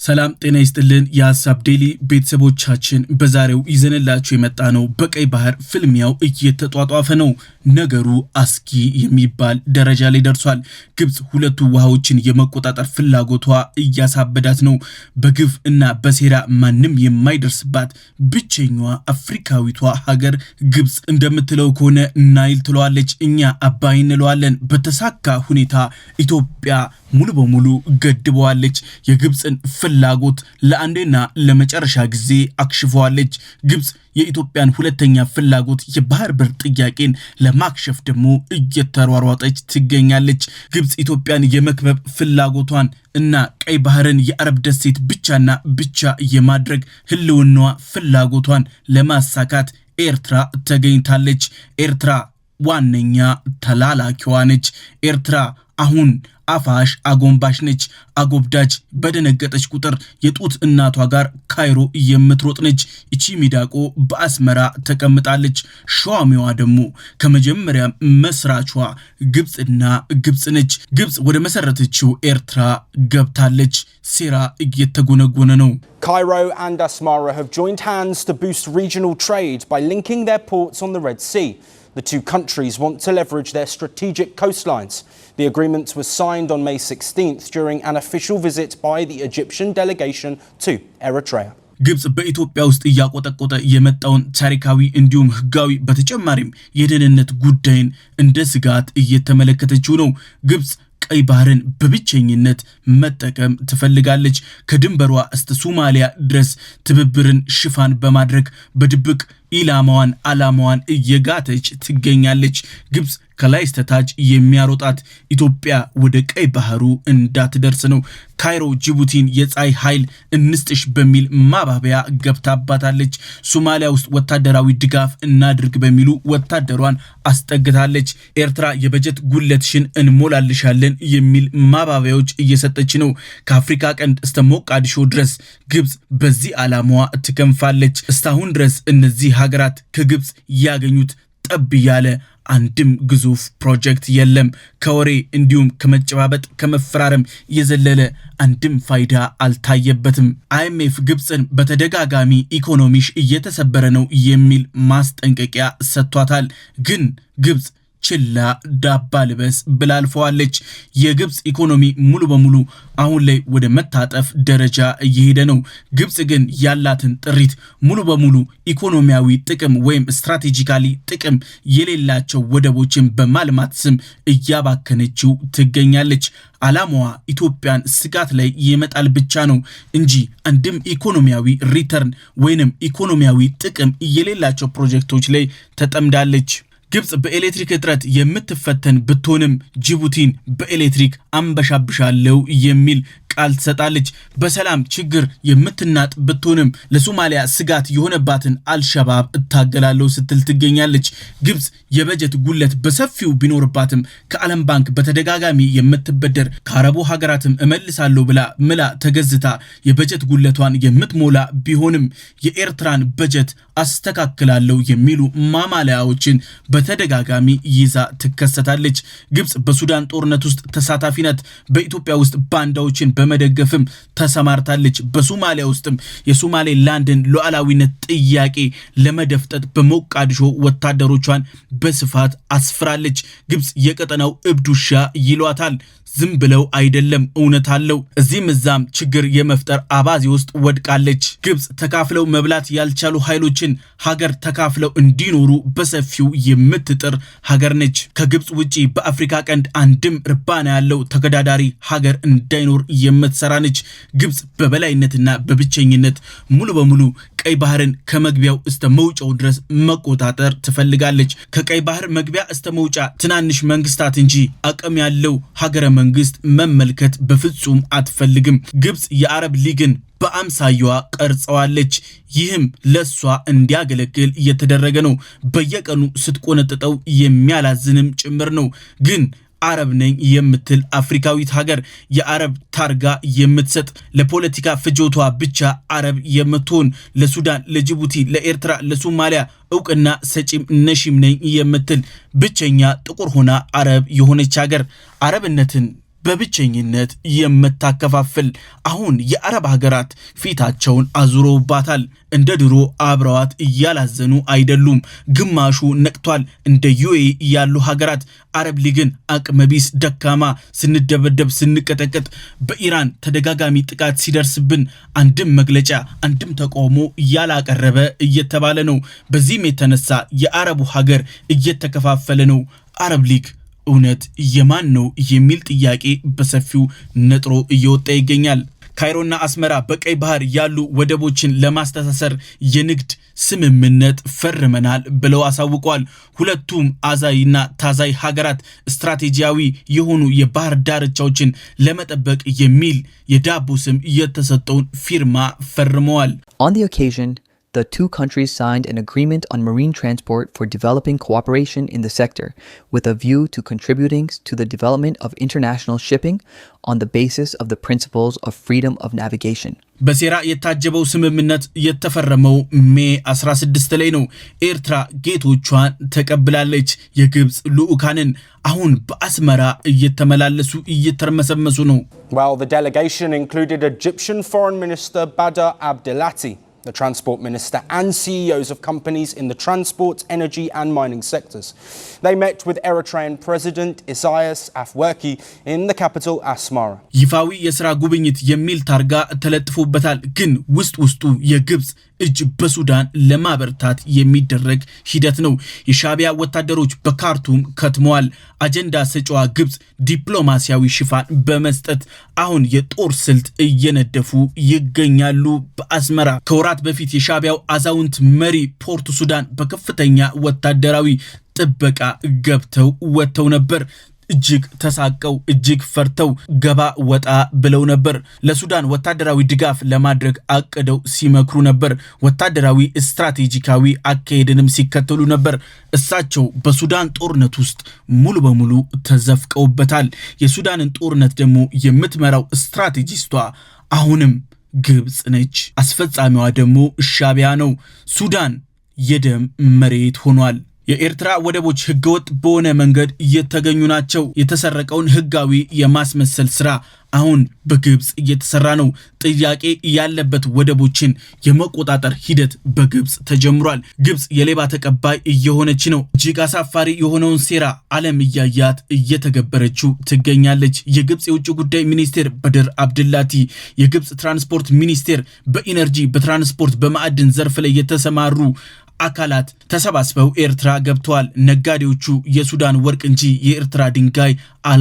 ሰላም ጤና ይስጥልን የሐሳብ ዴሊ ቤተሰቦቻችን በዛሬው ይዘንላችሁ የመጣ ነው በቀይ ባህር ፍልሚያው እየተጧጧፈ ነው ነገሩ አስጊ የሚባል ደረጃ ላይ ደርሷል ግብጽ ሁለቱ ውሃዎችን የመቆጣጠር ፍላጎቷ እያሳበዳት ነው በግፍ እና በሴራ ማንም የማይደርስባት ብቸኛዋ አፍሪካዊቷ ሀገር ግብጽ እንደምትለው ከሆነ ናይል ትለዋለች እኛ አባይ እንለዋለን በተሳካ ሁኔታ ኢትዮጵያ ሙሉ በሙሉ ገድበዋለች የግብጽን ፍላጎት ለአንዴና ለመጨረሻ ጊዜ አክሽፈዋለች ግብጽ የኢትዮጵያን ሁለተኛ ፍላጎት የባህር በር ጥያቄን ለማክሸፍ ደግሞ እየተሯሯጠች ትገኛለች ግብጽ ኢትዮጵያን የመክበብ ፍላጎቷን እና ቀይ ባህርን የአረብ ደሴት ብቻና ብቻ የማድረግ ህልውናዋ ፍላጎቷን ለማሳካት ኤርትራ ተገኝታለች ኤርትራ ዋነኛ ተላላኪዋ ነች ኤርትራ አሁን አፋሽ አጎንባሽ ነች አጎብዳጅ በደነገጠች ቁጥር የጡት እናቷ ጋር ካይሮ የምትሮጥ ነች እቺ ሚዳቆ በአስመራ ተቀምጣለች ሸዋሚዋ ደግሞ ከመጀመሪያ መስራቿ ግብጽና ግብጽ ነች ግብጽ ወደ መሰረተችው ኤርትራ ገብታለች ሴራ እየተጎነጎነ ነው Cairo and Asmara have joined hands to boost regional trade by linking their ports on the Red Sea. The two countries want to leverage their strategic coastlines. The agreement was signed on May 16th during an official visit by the Egyptian delegation to Eritrea. ግብጽ በኢትዮጵያ ውስጥ ያቆጠቆጠ የመጣውን ታሪካዊ እንዲሁም ህጋዊ በተጨማሪም የደህንነት ጉዳይን እንደ ስጋት እየተመለከተችው ነው ግብጽ ቀይ ባህርን በብቸኝነት መጠቀም ትፈልጋለች ከድንበሯ እስከ ሶማሊያ ድረስ ትብብርን ሽፋን በማድረግ በድብቅ ኢላማዋን አላማዋን እየጋተች ትገኛለች ግብጽ ከላይ እስከታች የሚያሮጣት ኢትዮጵያ ወደ ቀይ ባህሩ እንዳትደርስ ነው ካይሮ ጅቡቲን የፀሐይ ኃይል እንስጥሽ በሚል ማባቢያ ገብታባታለች ሶማሊያ ውስጥ ወታደራዊ ድጋፍ እናድርግ በሚሉ ወታደሯን አስጠግታለች ኤርትራ የበጀት ጉለትሽን እንሞላልሻለን የሚል ማባቢያዎች እየሰጠች ነው ከአፍሪካ ቀንድ እስከ ሞቃዲሾ ድረስ ግብጽ በዚህ አላማዋ ትከንፋለች እስካሁን ድረስ እነዚህ ሀገራት ከግብጽ ያገኙት ጠብ ያለ አንድም ግዙፍ ፕሮጀክት የለም ከወሬ እንዲሁም ከመጨባበጥ ከመፈራረም የዘለለ አንድም ፋይዳ አልታየበትም አይኤምኤፍ ግብጽን በተደጋጋሚ ኢኮኖሚሽ እየተሰበረ ነው የሚል ማስጠንቀቂያ ሰጥቷታል ግን ግብጽ ችላ ዳባ ልበስ ብላልፈዋለች የግብጽ ኢኮኖሚ ሙሉ በሙሉ አሁን ላይ ወደ መታጠፍ ደረጃ እየሄደ ነው ግብጽ ግን ያላትን ጥሪት ሙሉ በሙሉ ኢኮኖሚያዊ ጥቅም ወይም ስትራቴጂካሊ ጥቅም የሌላቸው ወደቦችን በማልማት ስም እያባከነችው ትገኛለች አላማዋ ኢትዮጵያን ስጋት ላይ ይመጣል ብቻ ነው እንጂ አንድም ኢኮኖሚያዊ ሪተርን ወይንም ኢኮኖሚያዊ ጥቅም የሌላቸው ፕሮጀክቶች ላይ ተጠምዳለች ግብጽ በኤሌክትሪክ እጥረት የምትፈተን ብትሆንም ጅቡቲን በኤሌክትሪክ አንበሻብሻለው የሚል ቃል ትሰጣለች በሰላም ችግር የምትናጥ ብትሆንም ለሶማሊያ ስጋት የሆነባትን አልሸባብ እታገላለው ስትል ትገኛለች ግብጽ የበጀት ጉለት በሰፊው ቢኖርባትም ከዓለም ባንክ በተደጋጋሚ የምትበደር ከአረቡ ሀገራትም እመልሳለሁ ብላ ምላ ተገዝታ የበጀት ጉለቷን የምትሞላ ቢሆንም የኤርትራን በጀት አስተካክላለው የሚሉ ማማለያዎችን በተደጋጋሚ ይዛ ትከሰታለች ግብጽ በሱዳን ጦርነት ውስጥ ተሳታፊ ናት በኢትዮጵያ ውስጥ ባንዳዎችን በመደገፍም ተሰማርታለች በሶማሊያ ውስጥም የሶማሌ ላንድን ሉዓላዊነት ጥያቄ ለመደፍጠጥ በሞቃዲሾ ወታደሮቿን በስፋት አስፍራለች ግብጽ የቀጠናው እብዱሻ ይሏታል ዝም ብለው አይደለም እውነት አለው እዚህም እዛም ችግር የመፍጠር አባዜ ውስጥ ወድቃለች ግብጽ ተካፍለው መብላት ያልቻሉ ኃይሎችን ሀገር ተካፍለው እንዲኖሩ በሰፊው የምትጥር ሀገር ነች ከግብጽ ውጪ በአፍሪካ ቀንድ አንድም ርባና ያለው ተገዳዳሪ ሀገር እንዳይኖር የምትሰራ ነች ግብጽ በበላይነትና በብቸኝነት ሙሉ በሙሉ ቀይ ባህርን ከመግቢያው እስከ መውጫው ድረስ መቆጣጠር ትፈልጋለች ከቀይ ባህር መግቢያ እስከ መውጫ ትናንሽ መንግስታት እንጂ አቅም ያለው ሀገረ መንግስት መመልከት በፍጹም አትፈልግም ግብጽ የአረብ ሊግን በአምሳያዋ ቀርጸዋለች ይህም ለሷ እንዲያገለግል እየተደረገ ነው በየቀኑ ስትቆነጥጠው የሚያላዝንም ጭምር ነው ግን አረብ ነኝ የምትል አፍሪካዊት ሀገር የአረብ ታርጋ የምትሰጥ ለፖለቲካ ፍጆቷ ብቻ አረብ የምትሆን ለሱዳን ለጅቡቲ ለኤርትራ ለሶማሊያ እውቅና ሰጪም ነሽም ነኝ የምትል ብቸኛ ጥቁር ሆና አረብ የሆነች ሀገር አረብነትን በብቸኝነት የምታከፋፍል አሁን የአረብ ሀገራት ፊታቸውን አዙረውባታል። እንደ ድሮ አብረዋት እያላዘኑ አይደሉም። ግማሹ ነቅቷል። እንደ ዩኤኢ ያሉ ሀገራት አረብ ሊግን አቅመቢስ ደካማ ስንደበደብ ስንቀጠቀጥ በኢራን ተደጋጋሚ ጥቃት ሲደርስብን አንድም መግለጫ አንድም ተቃውሞ ያላቀረበ እየተባለ ነው። በዚህም የተነሳ የአረቡ ሀገር እየተከፋፈለ ነው። አረብ ሊግ እውነት የማን ነው የሚል ጥያቄ በሰፊው ነጥሮ እየወጣ ይገኛል። ካይሮና አስመራ በቀይ ባህር ያሉ ወደቦችን ለማስተሳሰር የንግድ ስምምነት ፈርመናል ብለው አሳውቀዋል። ሁለቱም አዛይና ታዛይ ሀገራት ስትራቴጂያዊ የሆኑ የባህር ዳርቻዎችን ለመጠበቅ የሚል የዳቦ ስም የተሰጠውን ፊርማ ፈርመዋል። On the occasion, the two countries signed an agreement on marine transport for developing cooperation in the sector, with a view to contributing to the development of international shipping on the basis of the principles of freedom of navigation. በሴራ የታጀበው ስምምነት የተፈረመው ሜይ 16 ላይ ነው። ኤርትራ ጌቶቿን ተቀብላለች። የግብጽ ልኡካንን አሁን በአስመራ እየተመላለሱ እየተርመሰመሱ ነው። Well, the delegation included Egyptian Foreign Minister Badr Abdelati, the transport minister, and CEOs of companies in the transport, energy and mining sectors. They met with Eritrean President Isaias Afwerki in the capital Asmara. ይፋዊ የሥራ ጉብኝት የሚል ታርጋ ተለጥፎበታል። ግን ውስጡ የግብጽ እጅ በሱዳን ለማበርታት የሚደረግ ሂደት ነው። የሻቢያ ወታደሮች በካርቱም ከትመዋል። አጀንዳ ሰጪዋ ግብጽ ዲፕሎማሲያዊ ሽፋን በመስጠት አሁን የጦር ስልት እየነደፉ ይገኛሉ። በአስመራ ከወራት በፊት የሻቢያው አዛውንት መሪ ፖርት ሱዳን በከፍተኛ ወታደራዊ ጥበቃ ገብተው ወጥተው ነበር። እጅግ ተሳቀው እጅግ ፈርተው ገባ ወጣ ብለው ነበር። ለሱዳን ወታደራዊ ድጋፍ ለማድረግ አቅደው ሲመክሩ ነበር። ወታደራዊ ስትራቴጂካዊ አካሄድንም ሲከተሉ ነበር። እሳቸው በሱዳን ጦርነት ውስጥ ሙሉ በሙሉ ተዘፍቀውበታል። የሱዳንን ጦርነት ደግሞ የምትመራው ስትራቴጂስቷ አሁንም ግብጽ ነች። አስፈጻሚዋ ደግሞ ሻቢያ ነው። ሱዳን የደም መሬት ሆኗል። የኤርትራ ወደቦች ህገወጥ በሆነ መንገድ እየተገኙ ናቸው። የተሰረቀውን ህጋዊ የማስመሰል ስራ አሁን በግብጽ እየተሰራ ነው። ጥያቄ ያለበት ወደቦችን የመቆጣጠር ሂደት በግብጽ ተጀምሯል። ግብጽ የሌባ ተቀባይ እየሆነች ነው። እጅግ አሳፋሪ የሆነውን ሴራ ዓለም እያያት እየተገበረችው ትገኛለች። የግብጽ የውጭ ጉዳይ ሚኒስቴር በድር አብድላቲ፣ የግብጽ ትራንስፖርት ሚኒስቴር በኢነርጂ በትራንስፖርት በማዕድን ዘርፍ ላይ የተሰማሩ አካላት ተሰባስበው ኤርትራ ገብተዋል። ነጋዴዎቹ የሱዳን ወርቅ እንጂ የኤርትራ ድንጋይ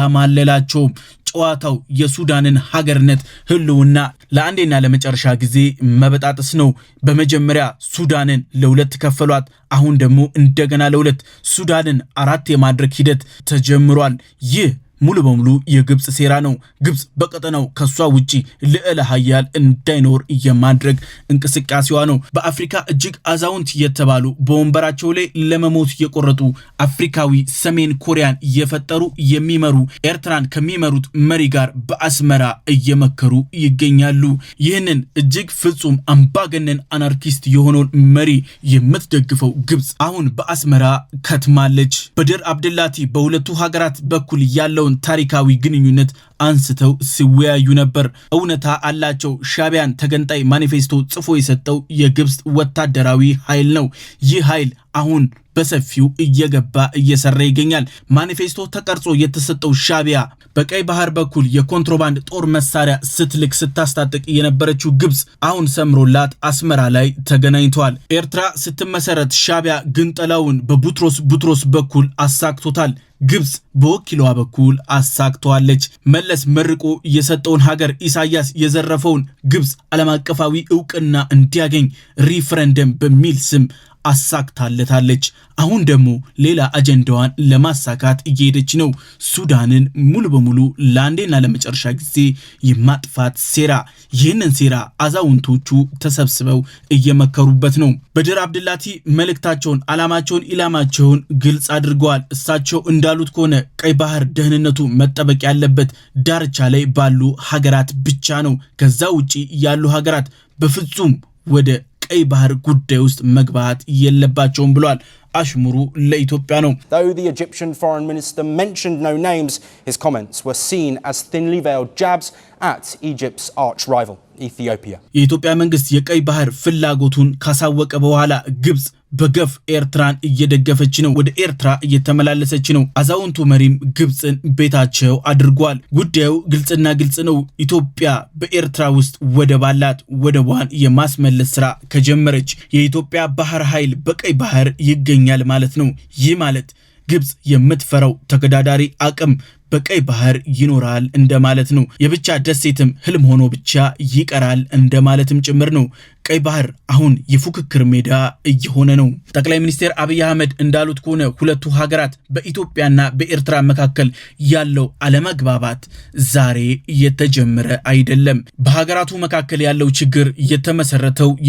አላማለላቸውም። ጨዋታው የሱዳንን ሀገርነት ህልውና ለአንዴና ለመጨረሻ ጊዜ መበጣጥስ ነው። በመጀመሪያ ሱዳንን ለሁለት ከፈሏት። አሁን ደግሞ እንደገና ለሁለት ሱዳንን አራት የማድረግ ሂደት ተጀምሯል። ይህ ሙሉ በሙሉ የግብጽ ሴራ ነው። ግብጽ በቀጠናው ከሷ ውጪ ልዕለ ኃያል እንዳይኖር የማድረግ እንቅስቃሴዋ ነው። በአፍሪካ እጅግ አዛውንት የተባሉ በወንበራቸው ላይ ለመሞት የቆረጡ አፍሪካዊ ሰሜን ኮሪያን እየፈጠሩ የሚመሩ ኤርትራን ከሚመሩት መሪ ጋር በአስመራ እየመከሩ ይገኛሉ። ይህንን እጅግ ፍጹም አምባገነን አናርኪስት የሆነውን መሪ የምትደግፈው ግብጽ አሁን በአስመራ ከትማለች። በድር አብድላቲ በሁለቱ ሀገራት በኩል ያለው ታሪካዊ ግንኙነት አንስተው ሲወያዩ ነበር። እውነታ አላቸው። ሻቢያን ተገንጣይ ማኒፌስቶ ጽፎ የሰጠው የግብጽ ወታደራዊ ኃይል ነው። ይህ ኃይል አሁን በሰፊው እየገባ እየሰራ ይገኛል። ማኒፌስቶ ተቀርጾ የተሰጠው ሻቢያ በቀይ ባህር በኩል የኮንትሮባንድ ጦር መሳሪያ ስትልክ ስታስታጥቅ የነበረችው ግብጽ አሁን ሰምሮላት አስመራ ላይ ተገናኝተዋል። ኤርትራ ስትመሰረት ሻቢያ ግንጠላውን በቡትሮስ በኩል አሳክቶታል። ግብጽ በወኪሏ በኩል አሳክቷለች። መለስ መርቆ የሰጠውን ሀገር ኢሳያስ የዘረፈውን ግብጽ ዓለም አቀፋዊ ዕውቅና እንዲያገኝ ሪፈረንደም በሚል ስም አሳክታለታለች። አሁን ደግሞ ሌላ አጀንዳዋን ለማሳካት እየሄደች ነው። ሱዳንን ሙሉ በሙሉ ለአንዴና ለመጨረሻ ጊዜ የማጥፋት ሴራ። ይህንን ሴራ አዛውንቶቹ ተሰብስበው እየመከሩበት ነው። በድር አብድላቲ መልእክታቸውን፣ ዓላማቸውን፣ ኢላማቸውን ግልጽ አድርገዋል። እሳቸው እንዳሉት ከሆነ ቀይ ባህር ደህንነቱ መጠበቅ ያለበት ዳርቻ ላይ ባሉ ሀገራት ብቻ ነው። ከዛ ውጪ ያሉ ሀገራት በፍጹም ወደ ቀይ ባህር ጉዳይ ውስጥ መግባት የለባቸውም ብሏል። አሽሙሩ ለኢትዮጵያ ነው። Though the Egyptian foreign minister mentioned no names, his comments were seen as thinly veiled jabs at Egypt's arch rival, Ethiopia. የኢትዮጵያ መንግስት የቀይ ባህር ፍላጎቱን ካሳወቀ በኋላ ግብጽ በገፍ ኤርትራን እየደገፈች ነው፣ ወደ ኤርትራ እየተመላለሰች ነው። አዛውንቱ መሪም ግብጽን ቤታቸው አድርጓል። ጉዳዩ ግልጽና ግልጽ ነው። ኢትዮጵያ በኤርትራ ውስጥ ወደብ አላት። ወደቧን የማስመለስ ስራ ከጀመረች የኢትዮጵያ ባህር ኃይል በቀይ ባህር ይገኛል ማለት ነው። ይህ ማለት ግብጽ የምትፈራው ተገዳዳሪ አቅም በቀይ ባህር ይኖራል እንደማለት ነው። የብቻ ደሴትም ህልም ሆኖ ብቻ ይቀራል እንደማለትም ጭምር ነው። ቀይ ባህር አሁን የፉክክር ሜዳ እየሆነ ነው። ጠቅላይ ሚኒስትር አብይ አህመድ እንዳሉት ከሆነ ሁለቱ ሀገራት በኢትዮጵያና በኤርትራ መካከል ያለው አለመግባባት ዛሬ የተጀመረ አይደለም። በሀገራቱ መካከል ያለው ችግር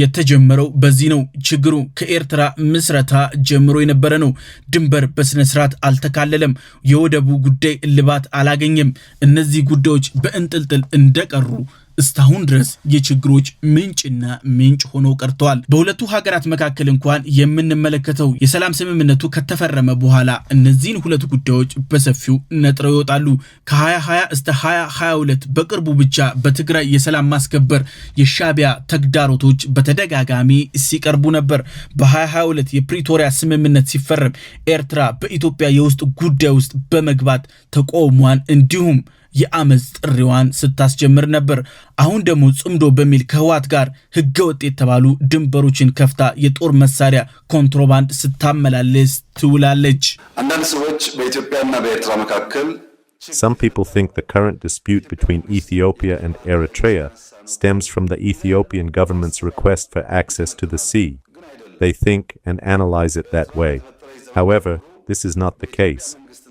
የተጀመረው በዚህ ነው። ችግሩ ከኤርትራ ምስረታ ጀምሮ የነበረ ነው። ድንበር በስነ ስርዓት አልተካለለም። የወደቡ ጉዳይ እልባት አላገኘም። እነዚህ ጉዳዮች በእንጥልጥል እንደቀሩ እስካሁን ድረስ የችግሮች ምንጭ ሆነው ቀርተዋል። በሁለቱ ሀገራት መካከል እንኳን የምንመለከተው የሰላም ስምምነቱ ከተፈረመ በኋላ እነዚህን ሁለት ጉዳዮች በሰፊው ነጥረው ይወጣሉ። ከ2020 እስከ 2022 በቅርቡ ብቻ በትግራይ የሰላም ማስከበር የሻቢያ ተግዳሮቶች በተደጋጋሚ ሲቀርቡ ነበር። በ2022 የፕሪቶሪያ ስምምነት ሲፈረም ኤርትራ በኢትዮጵያ የውስጥ ጉዳይ ውስጥ በመግባት ተቃውሟን እንዲሁም የአመጽ ጥሪዋን ስታስጀምር ነበር። አሁን ደግሞ ጽምዶ በሚል ከህዋት ጋር ህገወጥ የተባሉ ድንበሮችን ከፍታ የጦር መሳሪያ ኮንትሮባንድ ስታመላልስ ትውላለች። አንዳንድ ሰዎች በኢትዮጵያና በኤርትራ መካከል Some people think the current dispute between Ethiopia and Eritrea stems from the Ethiopian government's request for access to the sea. They think and analyze it that way. However, this is not the case.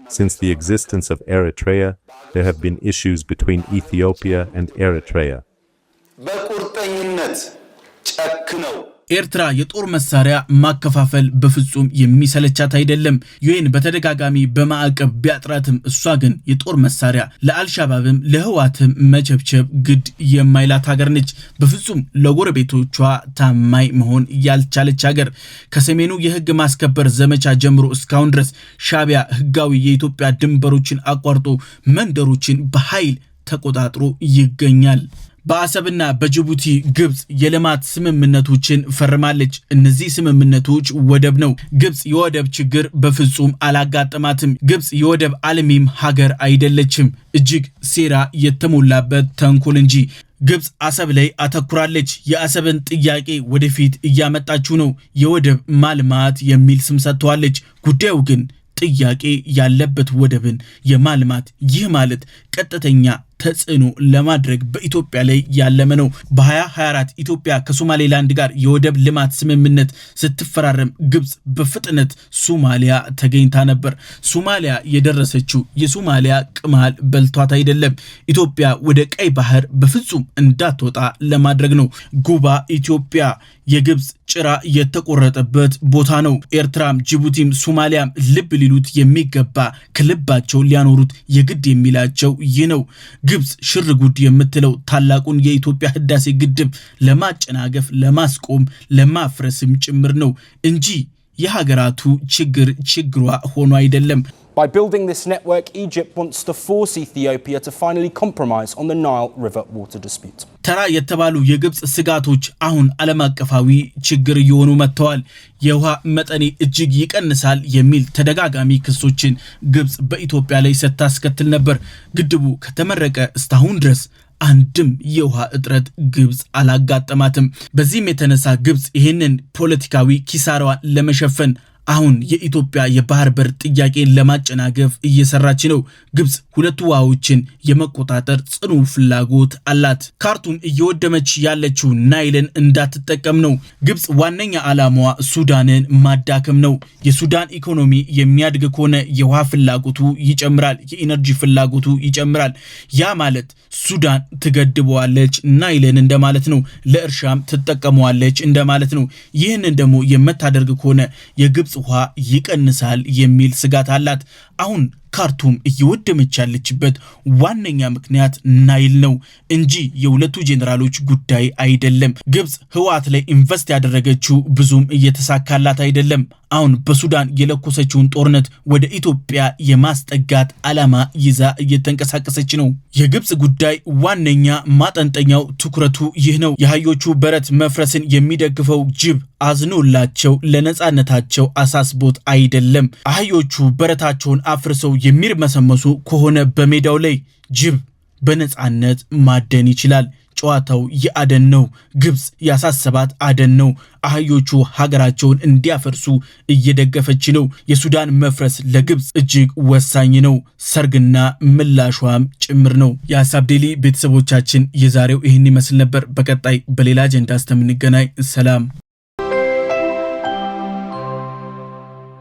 Since the existence of Eritrea, there have been issues between Ethiopia and Eritrea. ኤርትራ የጦር መሳሪያ ማከፋፈል በፍጹም የሚሰለቻት አይደለም። ዩኤን በተደጋጋሚ በማዕቀብ ቢያጥራትም እሷ ግን የጦር መሳሪያ ለአልሻባብም ለህዋትም መቸብቸብ ግድ የማይላት ሀገር ነች። በፍጹም ለጎረቤቶቿ ታማኝ መሆን ያልቻለች ሀገር። ከሰሜኑ የህግ ማስከበር ዘመቻ ጀምሮ እስካሁን ድረስ ሻቢያ ህጋዊ የኢትዮጵያ ድንበሮችን አቋርጦ መንደሮችን በኃይል ተቆጣጥሮ ይገኛል። በአሰብና በጅቡቲ ግብጽ የልማት ስምምነቶችን ፈርማለች። እነዚህ ስምምነቶች ወደብ ነው። ግብጽ የወደብ ችግር በፍጹም አላጋጠማትም። ግብጽ የወደብ አልሚም ሀገር አይደለችም። እጅግ ሴራ የተሞላበት ተንኮል እንጂ። ግብጽ አሰብ ላይ አተኩራለች። የአሰብን ጥያቄ ወደፊት እያመጣችው ነው። የወደብ ማልማት የሚል ስም ሰጥተዋለች። ጉዳዩ ግን ጥያቄ ያለበት ወደብን የማልማት ይህ ማለት ቀጥተኛ ተጽዕኖ ለማድረግ በኢትዮጵያ ላይ ያለመ ነው። በ2024 ኢትዮጵያ ከሶማሌላንድ ጋር የወደብ ልማት ስምምነት ስትፈራረም ግብጽ በፍጥነት ሶማሊያ ተገኝታ ነበር። ሶማሊያ የደረሰችው የሶማሊያ ቅማል በልቷት አይደለም። ኢትዮጵያ ወደ ቀይ ባህር በፍጹም እንዳትወጣ ለማድረግ ነው። ጉባ ኢትዮጵያ የግብጽ ጭራ የተቆረጠበት ቦታ ነው። ኤርትራም ጅቡቲም ሶማሊያም ልብ ሊሉት የሚገባ ከልባቸው ሊያኖሩት የግድ የሚላቸው ይህ ነው። ግብጽ ሽርጉድ የምትለው ታላቁን የኢትዮጵያ ህዳሴ ግድብ ለማጨናገፍ፣ ለማስቆም፣ ለማፍረስም ጭምር ነው እንጂ የሀገራቱ ችግሯ ሆኖ አይደለም። By building this network, Egypt wants to force Ethiopia to finally compromise on the Nile River water dispute. ተራ የተባሉ የግብጽ ስጋቶች አሁን ዓለም አቀፋዊ ችግር እየሆኑ መጥተዋል። የውሃ መጠኔ እጅግ ይቀንሳል የሚል ተደጋጋሚ ክሶችን ግብጽ በኢትዮጵያ ላይ ስታስከትል ነበር። ግድቡ ከተመረቀ እስካሁን ድረስ አንድም የውሃ እጥረት ግብጽ አላጋጠማትም። በዚህም የተነሳ ግብጽ ይህንን ፖለቲካዊ ኪሳራዋን ለመሸፈን አሁን የኢትዮጵያ የባህር በር ጥያቄን ለማጨናገፍ እየሰራች ነው። ግብጽ ሁለቱ ውሃዎችን የመቆጣጠር ጽኑ ፍላጎት አላት። ካርቱም እየወደመች ያለችው ናይልን እንዳትጠቀም ነው። ግብጽ ዋነኛ ዓላማዋ ሱዳንን ማዳከም ነው። የሱዳን ኢኮኖሚ የሚያድግ ከሆነ የውሃ ፍላጎቱ ይጨምራል፣ የኢነርጂ ፍላጎቱ ይጨምራል። ያ ማለት ሱዳን ትገድበዋለች ናይልን እንደማለት ነው። ለእርሻም ትጠቀመዋለች እንደማለት ነው። ይህንን ደግሞ የምታደርግ ከሆነ የግብጽ ውሃ ይቀንሳል የሚል ስጋት አላት። አሁን ካርቱም እየወደመች ያለችበት ዋነኛ ምክንያት ናይል ነው እንጂ የሁለቱ ጄኔራሎች ጉዳይ አይደለም። ግብጽ ህወሓት ላይ ኢንቨስት ያደረገችው ብዙም እየተሳካላት አይደለም። አሁን በሱዳን የለኮሰችውን ጦርነት ወደ ኢትዮጵያ የማስጠጋት ዓላማ ይዛ እየተንቀሳቀሰች ነው። የግብጽ ጉዳይ ዋነኛ ማጠንጠኛው ትኩረቱ ይህ ነው። የአህዮቹ በረት መፍረስን የሚደግፈው ጅብ አዝኖላቸው ለነጻነታቸው አሳስቦት አይደለም። አህዮቹ በረታቸውን አፍርሰው የሚርመሰመሱ ከሆነ በሜዳው ላይ ጅብ በነጻነት ማደን ይችላል። ጨዋታው የአደን ነው። ግብጽ ያሳሰባት አደን ነው። አህዮቹ ሀገራቸውን እንዲያፈርሱ እየደገፈች ነው። የሱዳን መፍረስ ለግብጽ እጅግ ወሳኝ ነው። ሰርግና ምላሿም ጭምር ነው። የሀሳብ ዴሊ ቤተሰቦቻችን የዛሬው ይህን ይመስል ነበር። በቀጣይ በሌላ አጀንዳ እስከምንገናኝ ሰላም።